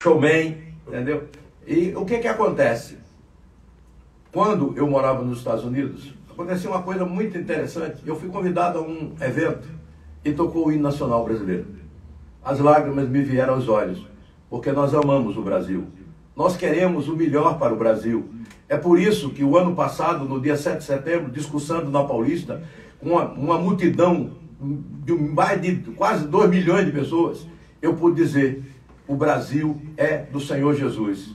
showman, entendeu? E o que acontece? Quando eu morava nos Estados Unidos, aconteceu uma coisa muito interessante. Eu fui convidado a um evento e tocou o hino nacional brasileiro. As lágrimas me vieram aos olhos, porque nós amamos o Brasil. Nós queremos o melhor para o Brasil. É por isso que o ano passado, no dia 7 de setembro, discursando na Paulista, com uma multidão de mais de quase 2 milhões de pessoas, eu pude dizer, o Brasil é do Senhor Jesus.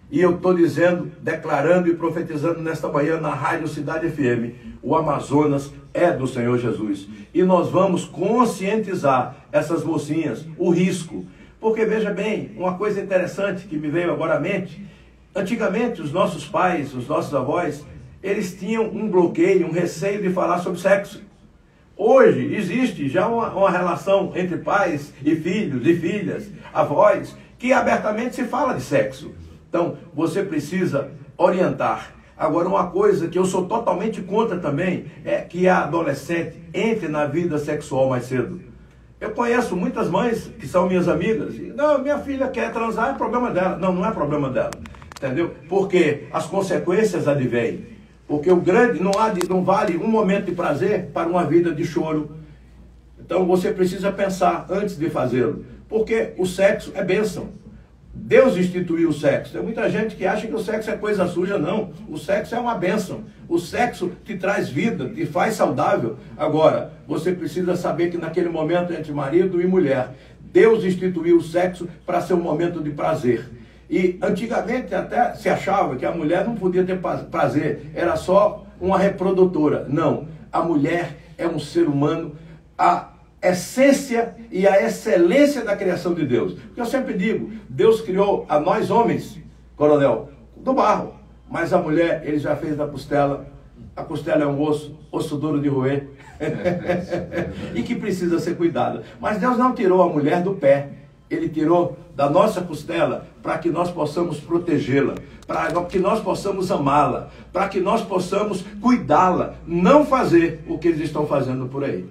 E eu estou dizendo, declarando e profetizando nesta manhã na Rádio Cidade FM, o Amazonas é do Senhor Jesus. E nós vamos conscientizar essas mocinhas, o risco. Porque veja bem, uma coisa interessante que me veio agora à mente, antigamente os nossos pais, os nossos avós, eles tinham um bloqueio, um receio de falar sobre sexo. Hoje existe já uma relação entre pais e filhos e filhas, avós, que abertamente se fala de sexo. Então, você precisa orientar. Agora, uma coisa que eu sou totalmente contra também é que a adolescente entre na vida sexual mais cedo. Eu conheço muitas mães que são minhas amigas. E, não, minha filha quer transar, é problema dela. Não, não é problema dela. Entendeu? Porque as consequências advêm. Porque o grande não vale um momento de prazer para uma vida de choro. Então você precisa pensar antes de fazê-lo. Porque o sexo é bênção. Deus instituiu o sexo. Tem muita gente que acha que o sexo é coisa suja. Não. O sexo é uma bênção. O sexo te traz vida, te faz saudável. Agora, você precisa saber que naquele momento entre marido e mulher, Deus instituiu o sexo para ser um momento de prazer. E antigamente até se achava que a mulher não podia ter prazer, era só uma reprodutora. Não, a mulher é um ser humano, a essência e a excelência da criação de Deus. Porque eu sempre digo, Deus criou a nós homens, coronel, do barro, mas a mulher ele já fez da costela. A costela é um osso duro de roer, e que precisa ser cuidado. Mas Deus não tirou a mulher do pé. Ele tirou da nossa costela para que nós possamos protegê-la, para que nós possamos amá-la, para que nós possamos cuidá-la, não fazer o que eles estão fazendo por aí.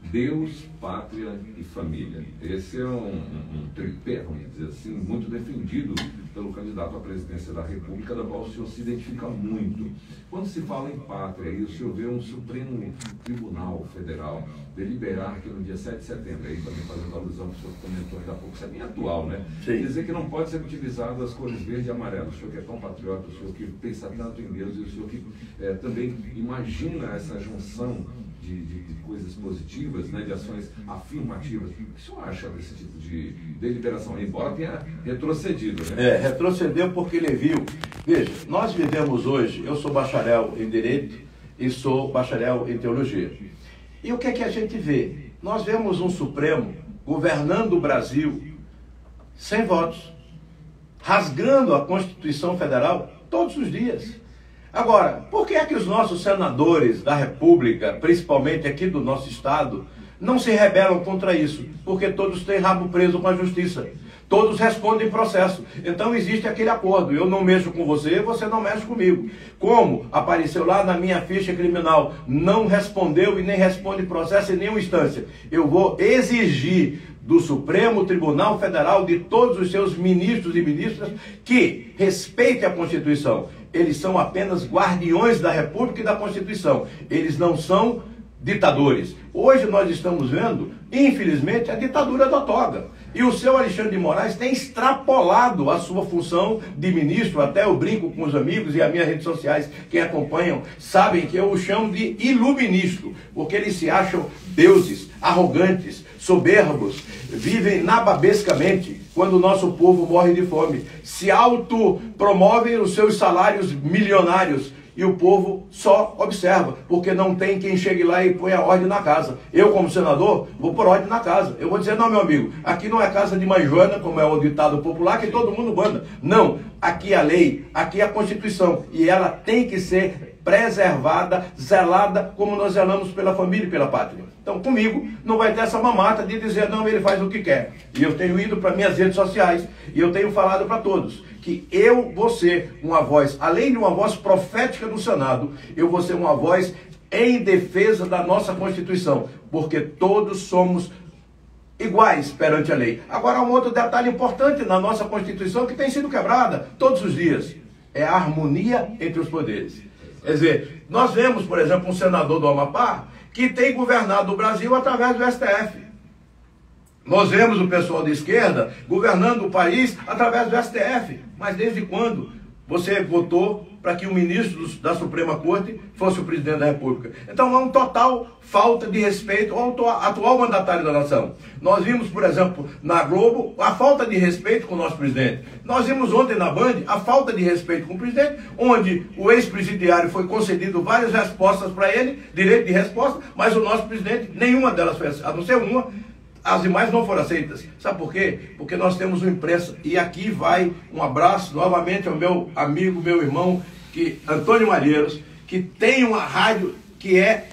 Deus, pátria e família. Esse é um tripé, vamos dizer assim, muito defendido pelo candidato à presidência da República, da qual o senhor se identifica muito. Quando se fala em pátria, e o senhor vê um Supremo Tribunal Federal deliberar que no dia 7 de setembro, aí também fazendo alusão que o senhor comentou ainda há pouco, isso é bem atual, né? Sim. Dizer que não pode ser utilizado as cores verde e amarelo. O senhor que é tão patriota, o senhor que pensa tanto em Deus, e o senhor que também imagina essa junção de coisas positivas, né, de ações afirmativas. O que o senhor acha desse tipo de deliberação? Embora tenha retrocedido, né? Retrocedeu porque ele viu. Veja, nós vivemos hoje, eu sou bacharel em Direito e sou bacharel em Teologia. E o que é que a gente vê? Nós vemos um Supremo governando o Brasil sem votos, rasgando a Constituição Federal todos os dias. Agora, por que é que os nossos senadores da República, principalmente aqui do nosso estado, não se rebelam contra isso? Porque todos têm rabo preso com a justiça. Todos respondem processo. Então existe aquele acordo. Eu não mexo com você, você não mexe comigo. Como apareceu lá na minha ficha criminal, não respondeu e nem responde processo em nenhuma instância. Eu vou exigir do Supremo Tribunal Federal, de todos os seus ministros e ministras, que respeite a Constituição. Eles são apenas guardiões da República e da Constituição. Eles não são ditadores. Hoje nós estamos vendo, infelizmente, a ditadura da toga. E o seu Alexandre de Moraes tem extrapolado a sua função de ministro. Até eu brinco com os amigos e as minhas redes sociais, quem acompanham, sabem que eu o chamo de iluministro, porque eles se acham deuses, arrogantes, soberbos, vivem nababescamente quando o nosso povo morre de fome, se autopromovem os seus salários milionários e o povo só observa, porque não tem quem chegue lá e põe a ordem na casa. Eu, como senador, vou pôr ordem na casa. Eu vou dizer, não, meu amigo, aqui não é casa de mãe Joana, como é o ditado popular, que todo mundo manda. Não, aqui é a lei, aqui é a Constituição, e ela tem que ser preservada, zelada, como nós zelamos pela família e pela pátria. Então, comigo, não vai ter essa mamata de dizer, não, ele faz o que quer. E eu tenho ido para minhas redes sociais, e eu tenho falado para todos, que eu vou ser uma voz, além de uma voz profética do Senado, eu vou ser uma voz em defesa da nossa Constituição, porque todos somos iguais perante a lei. Agora, um outro detalhe importante na nossa Constituição que tem sido quebrada todos os dias, é a harmonia entre os poderes. Quer dizer, nós vemos, por exemplo, um senador do Amapá que tem governado o Brasil através do STF. Nós vemos o pessoal de esquerda governando o país através do STF. Mas desde quando você votou para que o ministro da Suprema Corte fosse o presidente da República? Então é uma total falta de respeito ao atual mandatário da nação. Nós vimos, por exemplo, na Globo, a falta de respeito com o nosso presidente. Nós vimos ontem na Band a falta de respeito com o presidente, onde o ex-presidiário foi concedido várias respostas para ele, direito de resposta, mas o nosso presidente, nenhuma delas foi, a não ser uma, as demais não foram aceitas. Sabe por quê? Porque nós temos uma imprensa. E aqui vai um abraço novamente ao meu amigo, meu irmão, Antônio Malheiros, que tem uma rádio que é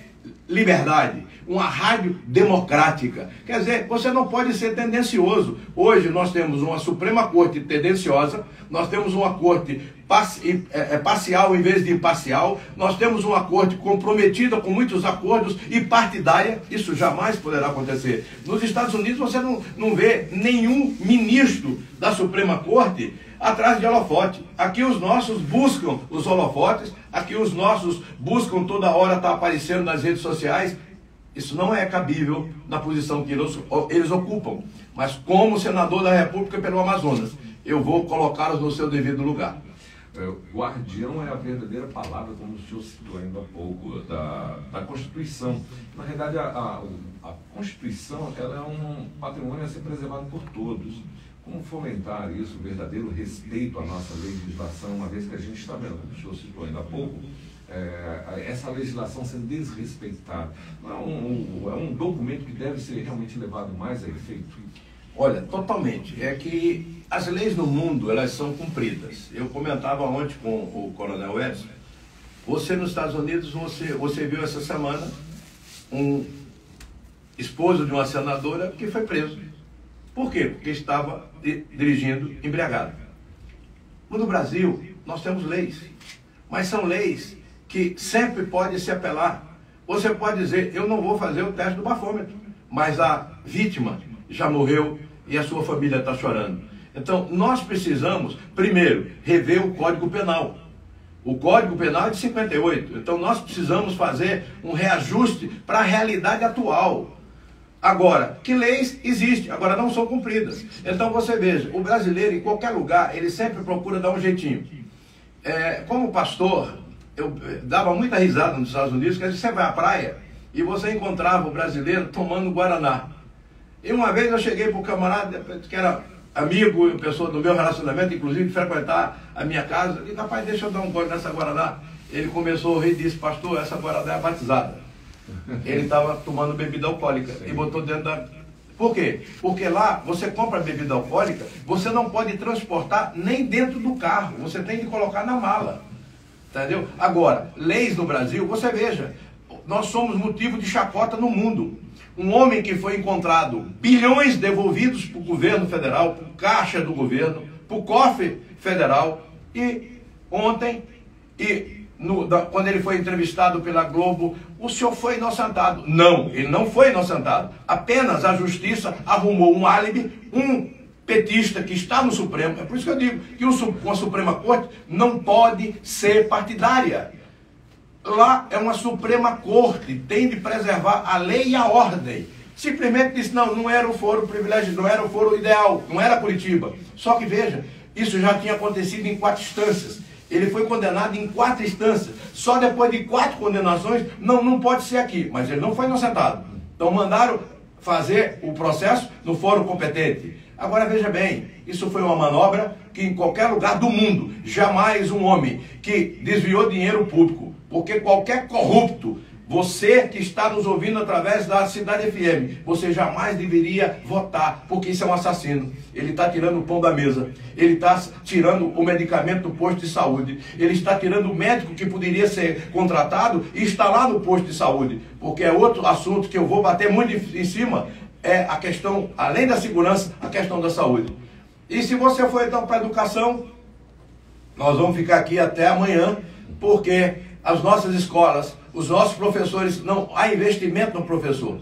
Liberdade, uma rádio democrática. Quer dizer, você não pode ser tendencioso. Hoje nós temos uma Suprema Corte tendenciosa, nós temos uma corte parcial em vez de imparcial, nós temos uma corte comprometida com muitos acordos e partidária. Isso jamais poderá acontecer. Nos Estados Unidos você não vê nenhum ministro da Suprema Corte atrás de holofote. Aqui os nossos buscam os holofotes, aqui os nossos buscam toda hora estar aparecendo nas redes sociais. Isso não é cabível na posição que eles ocupam. Mas como senador da República pelo Amazonas, eu vou colocá-los no seu devido lugar. Guardião é a verdadeira palavra, como o senhor citou ainda há pouco, da Constituição. Na realidade, a Constituição ela é um patrimônio a ser preservado por todos. Como fomentar isso, o verdadeiro respeito à nossa legislação, uma vez que a gente está vendo, como o senhor citou ainda há pouco, essa legislação sendo desrespeitada? Não é um documento que deve ser realmente levado mais a efeito? Olha, totalmente. É que as leis no mundo, elas são cumpridas. Eu comentava ontem com o Coronel Edson, você nos Estados Unidos, você viu essa semana um esposo de uma senadora que foi preso. Por quê? Porque estava dirigindo embriagado. No Brasil, nós temos leis, mas são leis que sempre pode se apelar. Você pode dizer, eu não vou fazer o teste do bafômetro, mas a vítima já morreu e a sua família está chorando. Então, nós precisamos, primeiro, rever o Código Penal. O Código Penal é de 58, então nós precisamos fazer um reajuste para a realidade atual. Agora, que leis existem, agora não são cumpridas. Então você veja, o brasileiro em qualquer lugar, ele sempre procura dar um jeitinho. Como pastor, eu dava muita risada nos Estados Unidos, que você vai à praia e você encontrava o brasileiro tomando Guaraná. E uma vez eu cheguei para o camarada, que era amigo e pessoa do meu relacionamento, inclusive frequentar a minha casa, e rapaz, deixa eu dar um gole nessa Guaraná. Ele começou a rir e disse, pastor, essa Guaraná é batizada. Ele estava tomando bebida alcoólica e botou dentro da... Por quê? Porque lá você compra bebida alcoólica, você não pode transportar nem dentro do carro, você tem que colocar na mala. Entendeu? Agora, leis no Brasil, você veja, nós somos motivo de chacota no mundo. Um homem que foi encontrado, bilhões devolvidos para o governo federal, para o caixa do governo, para o cofre federal, e ontem, quando ele foi entrevistado pela Globo, o senhor foi inocentado. Não, ele não foi inocentado. Apenas a justiça arrumou um álibi, um petista que está no Supremo. É por isso que eu digo que uma Suprema Corte não pode ser partidária. Lá é uma Suprema Corte, tem de preservar a lei e a ordem. Simplesmente disse, não era o foro privilegiado, não era o foro ideal, não era Curitiba. Só que veja, isso já tinha acontecido em 4 instâncias. Ele foi condenado em 4 instâncias. Só depois de 4 condenações, não pode ser aqui. Mas ele não foi inocentado. Então mandaram fazer o processo no fórum competente. Agora veja bem, isso foi uma manobra que em qualquer lugar do mundo, jamais um homem que desviou dinheiro público, porque qualquer corrupto, você que está nos ouvindo através da Cidade FM, você jamais deveria votar, porque isso é um assassino. Ele está tirando o pão da mesa, ele está tirando o medicamento do posto de saúde, ele está tirando o médico que poderia ser contratado e está lá no posto de saúde, porque é outro assunto que eu vou bater muito em cima, é a questão, além da segurança, a questão da saúde. E se você for então para a educação, nós vamos ficar aqui até amanhã, porque as nossas escolas, os nossos professores, não há investimento no professor.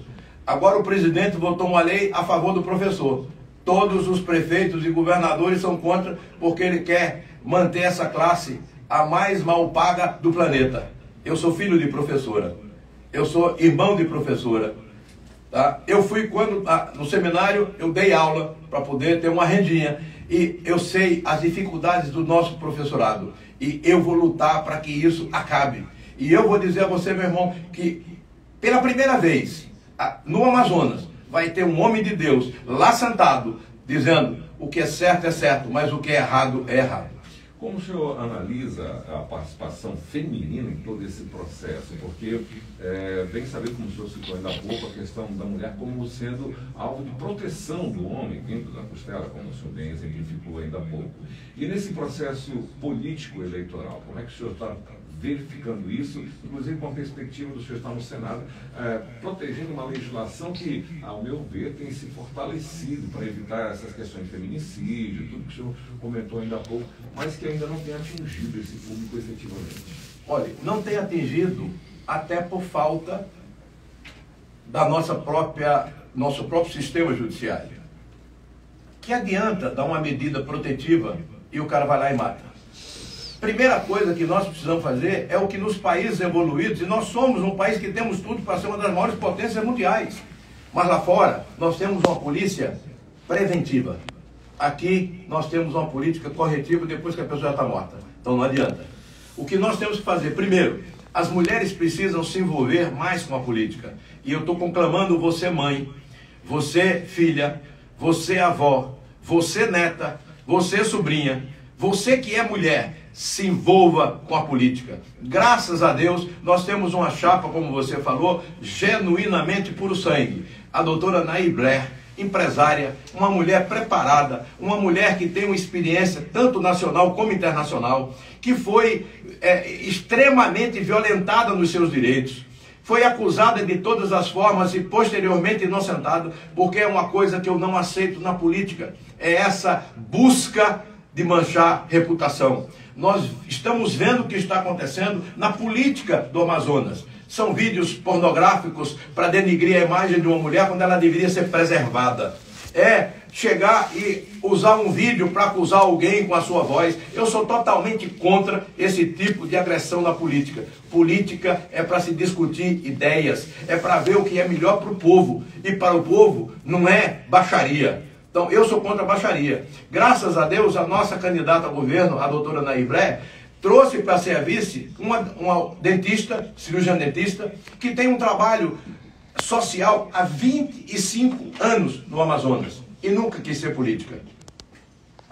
Agora o presidente votou uma lei a favor do professor. Todos os prefeitos e governadores são contra, porque ele quer manter essa classe a mais mal paga do planeta. Eu sou filho de professora. Eu sou irmão de professora. Tá? Eu fui quando no seminário, eu dei aula para poder ter uma rendinha. E eu sei as dificuldades do nosso professorado. E eu vou lutar para que isso acabe. E eu vou dizer a você, meu irmão, que pela primeira vez no Amazonas vai ter um homem de Deus lá sentado, dizendo o que é certo, mas o que é errado é errado. Como o senhor analisa a participação feminina em todo esse processo? Porque bem saber, como o senhor citou ainda há pouco, a questão da mulher como sendo alvo de proteção do homem, vindo da costela, como o senhor bem exemplificou ainda há pouco. E nesse processo político eleitoral, como é que o senhor está verificando isso, inclusive com a perspectiva do senhor estar no Senado, protegendo uma legislação que, ao meu ver, tem se fortalecido para evitar essas questões de feminicídio, tudo que o senhor comentou ainda há pouco, mas que ainda não tem atingido esse público efetivamente? Olha, não tem atingido até por falta da nosso próprio sistema judiciário. Que adianta dar uma medida protetiva e o cara vai lá e mata? Primeira coisa que nós precisamos fazer é o que nos países evoluídos, e nós somos um país que temos tudo para ser uma das maiores potências mundiais, mas lá fora nós temos uma polícia preventiva. Aqui nós temos uma política corretiva depois que a pessoa já está morta. Então não adianta. O que nós temos que fazer? Primeiro, as mulheres precisam se envolver mais com a política. E eu estou conclamando você mãe, você filha, você avó, você neta, você sobrinha, você que é mulher, se envolva com a política. Graças a Deus, nós temos uma chapa, como você falou, genuinamente puro sangue. A doutora Nair Blair, empresária, uma mulher preparada, uma mulher que tem uma experiência tanto nacional como internacional, que foi extremamente violentada nos seus direitos, foi acusada de todas as formas e posteriormente inocentada, porque é uma coisa que eu não aceito na política, é essa busca de manchar reputação. Nós estamos vendo o que está acontecendo na política do Amazonas. São vídeos pornográficos para denigrir a imagem de uma mulher quando ela deveria ser preservada. É chegar e usar um vídeo para acusar alguém com a sua voz. Eu sou totalmente contra esse tipo de agressão na política. Política é para se discutir ideias, é para ver o que é melhor para o povo. E para o povo não é baixaria. Então, eu sou contra a baixaria. Graças a Deus, a nossa candidata a governo, a doutora Nair Blair, trouxe para ser a vice uma dentista, cirurgiã dentista, que tem um trabalho social há 25 anos no Amazonas. E nunca quis ser política.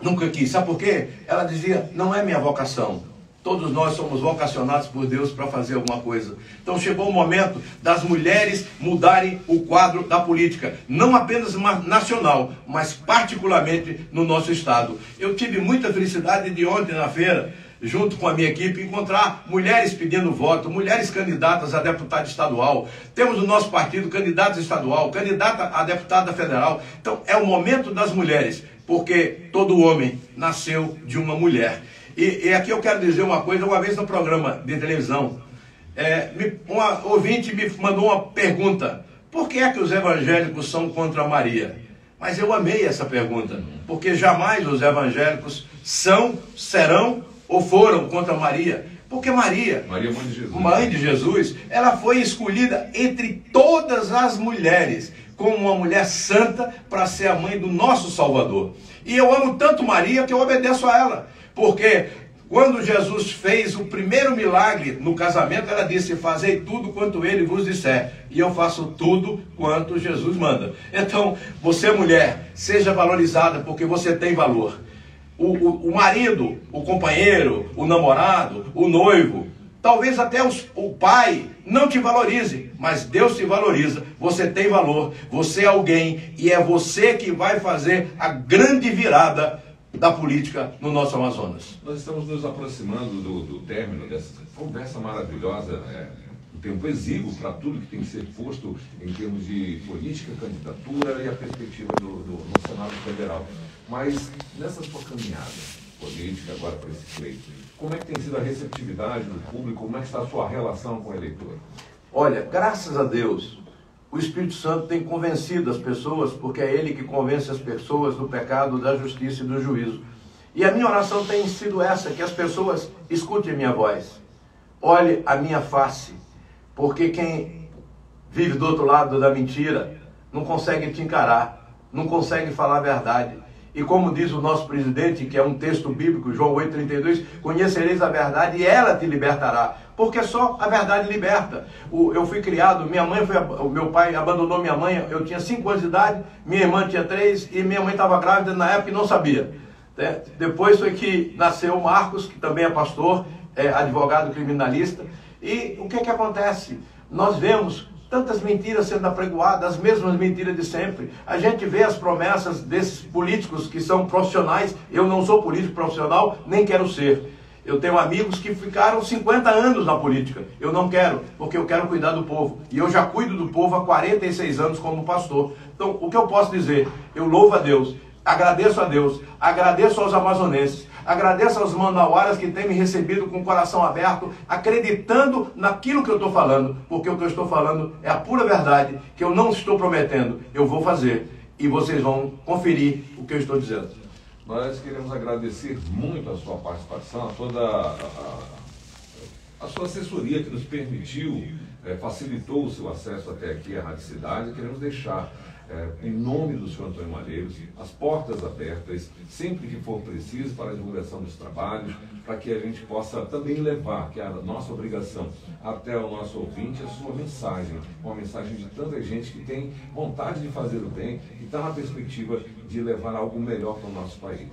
Nunca quis. Sabe por quê? Ela dizia, não é minha vocação. Todos nós somos vocacionados por Deus para fazer alguma coisa. Então chegou o momento das mulheres mudarem o quadro da política. Não apenas nacional, mas particularmente no nosso estado. Eu tive muita felicidade de ontem na feira, junto com a minha equipe, encontrar mulheres pedindo voto, mulheres candidatas a deputada estadual. Temos no nosso partido candidata estadual, candidata a deputada federal. Então é o momento das mulheres, porque todo homem nasceu de uma mulher. E aqui eu quero dizer uma coisa, uma vez no programa de televisão, uma ouvinte me mandou uma pergunta: por que é que os evangélicos são contra Maria? Mas eu amei essa pergunta, porque jamais os evangélicos serão ou foram contra Maria. Porque Maria, mãe de Jesus, ela foi escolhida entre todas as mulheres como uma mulher santa para ser a mãe do nosso Salvador. E eu amo tanto Maria que eu obedeço a ela. Porque quando Jesus fez o primeiro milagre no casamento, ela disse, fazei tudo quanto ele vos disser. E eu faço tudo quanto Jesus manda. Então, você mulher, seja valorizada porque você tem valor. O marido, o companheiro, o namorado, o noivo, talvez até o pai não te valorize, mas Deus te valoriza. Você tem valor, você é alguém e é você que vai fazer a grande virada da política no nosso Amazonas. Nós estamos nos aproximando do término dessa conversa maravilhosa, um tempo exíguo para tudo que tem que ser posto em termos de política, candidatura e a perspectiva no Senado Federal. Mas nessa sua caminhada política agora para esse pleito, como é que tem sido a receptividade do público, como é que está a sua relação com o eleitor? Olha, graças a Deus, o Espírito Santo tem convencido as pessoas, porque é Ele que convence as pessoas do pecado, da justiça e do juízo. E a minha oração tem sido essa, que as pessoas escutem a minha voz, olhe a minha face, porque quem vive do outro lado da mentira não consegue te encarar, não consegue falar a verdade. E como diz o nosso presidente, que é um texto bíblico, João 8,32, conhecereis a verdade e ela te libertará. Porque só a verdade liberta. Eu fui criado, o meu pai abandonou minha mãe, eu tinha 5 anos de idade, minha irmã tinha 3 e minha mãe estava grávida na época e não sabia. Depois foi que nasceu o Marcos, que também é pastor, é advogado criminalista. E o que acontece? Nós vemos tantas mentiras sendo apregoadas, as mesmas mentiras de sempre. A gente vê as promessas desses políticos que são profissionais. Eu não sou político profissional, nem quero ser. Eu tenho amigos que ficaram 50 anos na política. Eu não quero, porque eu quero cuidar do povo. E eu já cuido do povo há 46 anos como pastor. Então, o que eu posso dizer? Eu louvo a Deus, agradeço a Deus, agradeço aos amazonenses, agradeço aos manauaras que têm me recebido com o coração aberto, acreditando naquilo que eu estou falando, porque o que eu estou falando é a pura verdade, que eu não estou prometendo, eu vou fazer, e vocês vão conferir o que eu estou dizendo. Nós queremos agradecer muito a sua participação, a toda a sua assessoria que nos permitiu, facilitou o seu acesso até aqui à Rádio Cidade. Queremos deixar, em nome do senhor Antônio Malheiros, as portas abertas, sempre que for preciso, para a divulgação dos trabalhos, para que a gente possa também levar, que é a nossa obrigação, até o nosso ouvinte, a sua mensagem, uma mensagem de tanta gente que tem vontade de fazer o bem e está na perspectiva de levar algo melhor para o nosso país.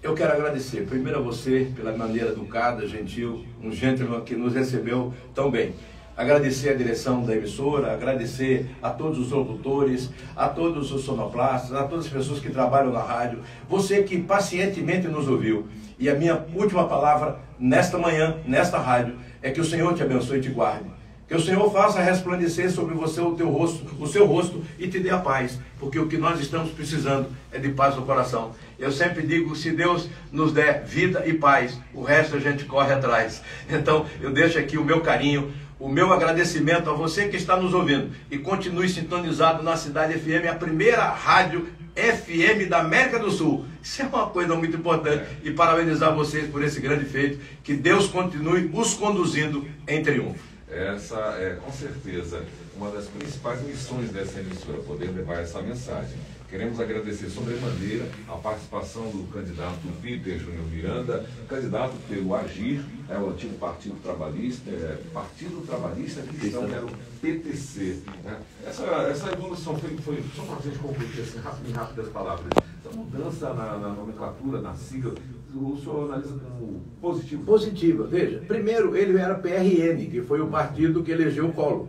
Eu quero agradecer, primeiro a você, pela maneira educada, gentil, um gentleman que nos recebeu tão bem. Agradecer a direção da emissora, agradecer a todos os locutores, a todos os sonoplastas, a todas as pessoas que trabalham na rádio, você que pacientemente nos ouviu. E a minha última palavra nesta manhã, nesta rádio, é que o Senhor te abençoe e te guarde. Que o Senhor faça resplandecer sobre você o seu rosto e te dê a paz, porque o que nós estamos precisando é de paz no coração. Eu sempre digo, se Deus nos der vida e paz, o resto a gente corre atrás. Então, eu deixo aqui o meu carinho, o meu agradecimento a você que está nos ouvindo e continue sintonizado na Cidade FM, a primeira rádio FM da América do Sul. Isso é uma coisa muito importante e parabenizar vocês por esse grande feito. Que Deus continue os conduzindo em triunfo. Essa é, com certeza, uma das principais missões dessa emissora, poder levar essa mensagem. Queremos agradecer sobremaneira a participação do candidato Peter Júnior Miranda, candidato pelo AGIR, o antigo Partido Trabalhista, Partido Trabalhista Cristão, era o PTC. Né? Essa evolução foi só para a gente concluir assim, em rápidas palavras, essa mudança na nomenclatura, na sigla, o senhor analisa como positivo? Positiva. Veja, primeiro ele era PRN, que foi o partido que elegeu o Collor.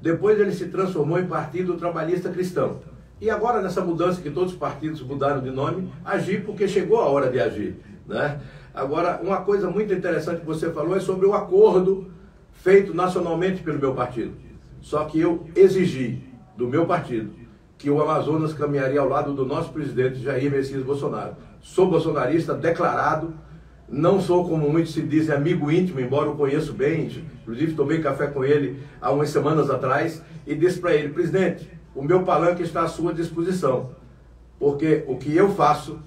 Depois ele se transformou em Partido Trabalhista Cristão. E agora nessa mudança que todos os partidos mudaram de nome, agir porque chegou a hora de agir. Né? Agora, uma coisa muito interessante que você falou é sobre o acordo feito nacionalmente pelo meu partido. Só que eu exigi do meu partido que o Amazonas caminharia ao lado do nosso presidente Jair Messias Bolsonaro. Sou bolsonarista declarado, não sou, como muitos se dizem, amigo íntimo, embora eu conheço bem, inclusive tomei café com ele há umas semanas atrás e disse para ele: presidente, o meu palanque está à sua disposição, porque o que eu faço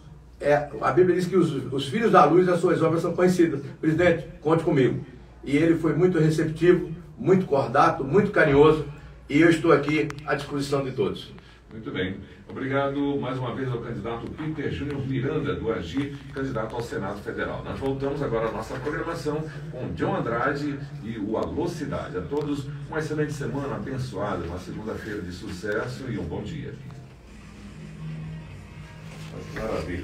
a Bíblia diz que os filhos da luz, as suas obras são conhecidas. Presidente, conte comigo. E ele foi muito receptivo, muito cordato, muito carinhoso, e eu estou aqui à disposição de todos. Muito bem. Obrigado mais uma vez ao candidato Peter Júnior Miranda, do AGIR, candidato ao Senado Federal. Nós voltamos agora à nossa programação com John Andrade e o Alô Cidade. A todos uma excelente semana, abençoada, uma segunda-feira de sucesso e um bom dia. Maravilha.